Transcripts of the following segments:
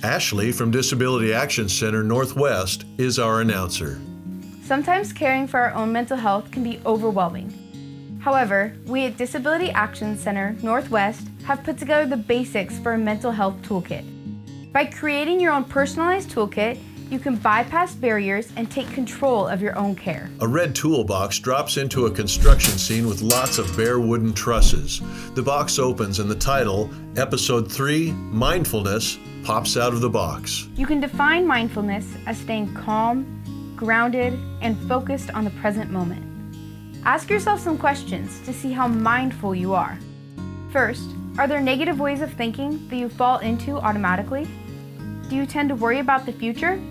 Ashley from Disability Action Center Northwest is our announcer. Sometimes caring for our own mental health can be overwhelming. However, we at Disability Action Center Northwest have put together the basics for a mental health toolkit. By creating your own personalized toolkit, you can bypass barriers and take control of your own care. A red toolbox drops into a construction scene with lots of bare wooden trusses. The box opens and the title, Episode 3, Mindfulness, pops out of the box. You can define mindfulness as staying calm, grounded, and focused on the present moment. Ask yourself some questions to see how mindful you are. First, are there negative ways of thinking that you fall into automatically? Do you tend to worry about the future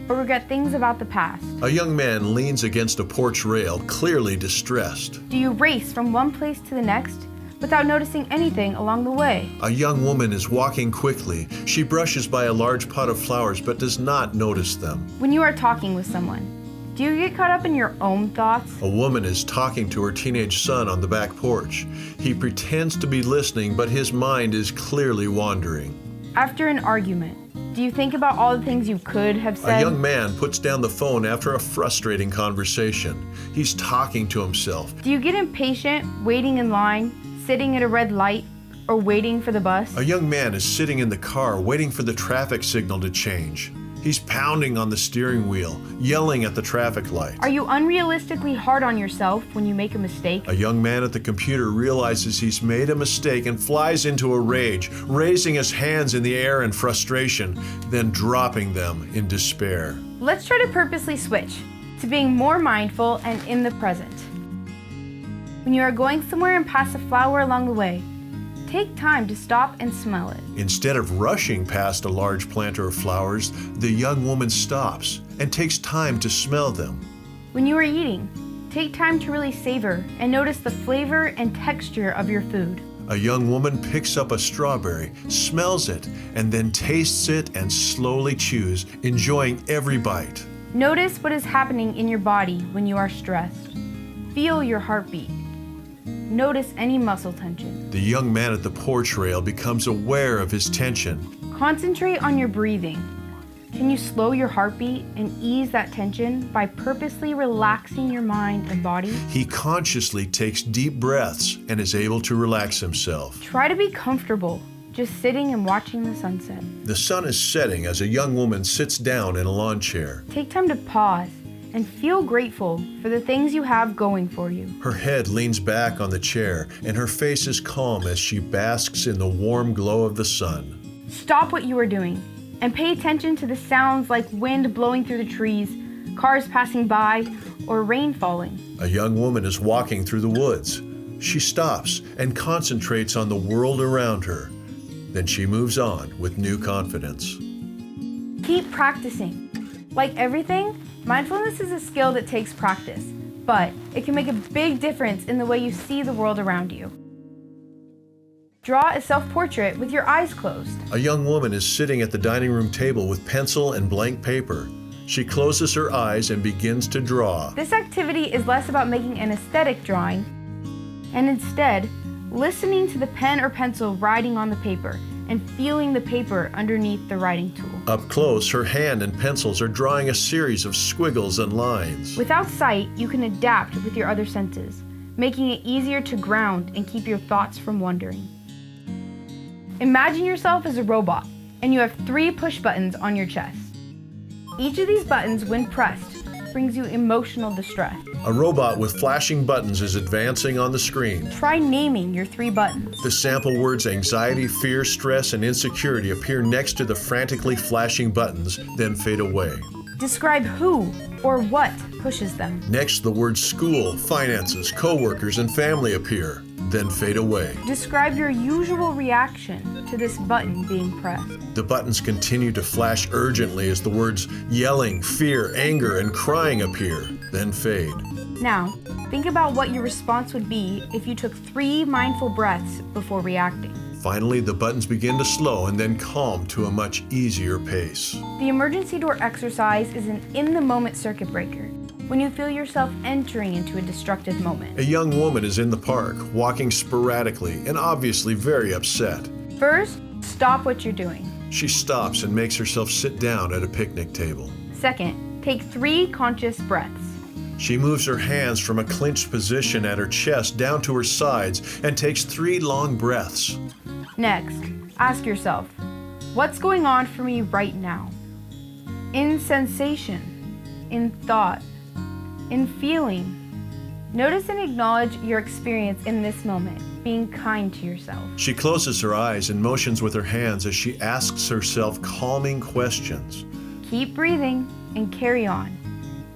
or regret things about the past? A young man leans against a porch rail, clearly distressed. Do you race from one place to the next without noticing anything along the way? A young woman is walking quickly. She brushes by a large pot of flowers but does not notice them. When you are talking with someone, do you get caught up in your own thoughts? A woman is talking to her teenage son on the back porch. He pretends to be listening, but his mind is clearly wandering. After an argument, do you think about all the things you could have said? A young man puts down the phone after a frustrating conversation. He's talking to himself. Do you get impatient waiting in line, sitting at a red light, or waiting for the bus? A young man is sitting in the car waiting for the traffic signal to change. He's pounding on the steering wheel, yelling at the traffic light. Are you unrealistically hard on yourself when you make a mistake? A young man at the computer realizes he's made a mistake and flies into a rage, raising his hands in the air in frustration, then dropping them in despair. Let's try to purposely switch to being more mindful and in the present. When you are going somewhere and pass a flower along the way, take time to stop and smell it. Instead of rushing past a large planter of flowers, the young woman stops and takes time to smell them. When you are eating, take time to really savor and notice the flavor and texture of your food. A young woman picks up a strawberry, smells it, and then tastes it and slowly chews, enjoying every bite. Notice what is happening in your body when you are stressed. Feel your heartbeat. Notice any muscle tension. The young man at the porch rail becomes aware of his tension. Concentrate on your breathing. Can you slow your heartbeat and ease that tension by purposely relaxing your mind and body? He consciously takes deep breaths and is able to relax himself. Try to be comfortable, just sitting and watching the sunset. The sun is setting as a young woman sits down in a lawn chair. Take time to pause and feel grateful for the things you have going for you. Her head leans back on the chair and her face is calm as she basks in the warm glow of the sun. Stop what you are doing and pay attention to the sounds like wind blowing through the trees, cars passing by, or rain falling. A young woman is walking through the woods. She stops and concentrates on the world around her. Then she moves on with new confidence. Keep practicing. Like everything, mindfulness is a skill that takes practice, but it can make a big difference in the way you see the world around you. Draw a self-portrait with your eyes closed. A young woman is sitting at the dining room table with pencil and blank paper. She closes her eyes and begins to draw. This activity is less about making an aesthetic drawing and instead listening to the pen or pencil writing on the paper and feeling the paper underneath the writing tool. Up close, her hand and pencils are drawing a series of squiggles and lines. Without sight, you can adapt with your other senses, making it easier to ground and keep your thoughts from wandering. Imagine yourself as a robot, and you have 3 push buttons on your chest. Each of these buttons, when pressed, brings you emotional distress. A robot with flashing buttons is advancing on the screen. Try naming your 3 buttons. The sample words anxiety, fear, stress, and insecurity appear next to the frantically flashing buttons, then fade away. Describe who or what pushes them. Next, the words school, finances, coworkers, and family appear, then fade away. Describe your usual reaction to this button being pressed. The buttons continue to flash urgently as the words yelling, fear, anger, and crying appear, then fade. Now, think about what your response would be if you took 3 mindful breaths before reacting. Finally, the buttons begin to slow and then calm to a much easier pace. The emergency door exercise is an in-the-moment circuit breaker when you feel yourself entering into a destructive moment. A young woman is in the park, walking sporadically and obviously very upset. First, stop what you're doing. She stops and makes herself sit down at a picnic table. Second, take 3 conscious breaths. She moves her hands from a clenched position at her chest down to her sides and takes 3 long breaths. Next, ask yourself, what's going on for me right now? In sensation, in thought, in feeling. Notice and acknowledge your experience in this moment, being kind to yourself. She closes her eyes and motions with her hands as she asks herself calming questions. Keep breathing and carry on.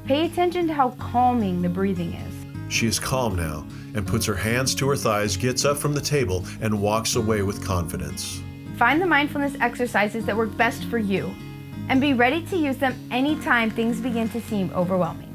Pay attention to how calming the breathing is. She is calm now and puts her hands to her thighs, gets up from the table, and walks away with confidence. Find the mindfulness exercises that work best for you and be ready to use them anytime things begin to seem overwhelming.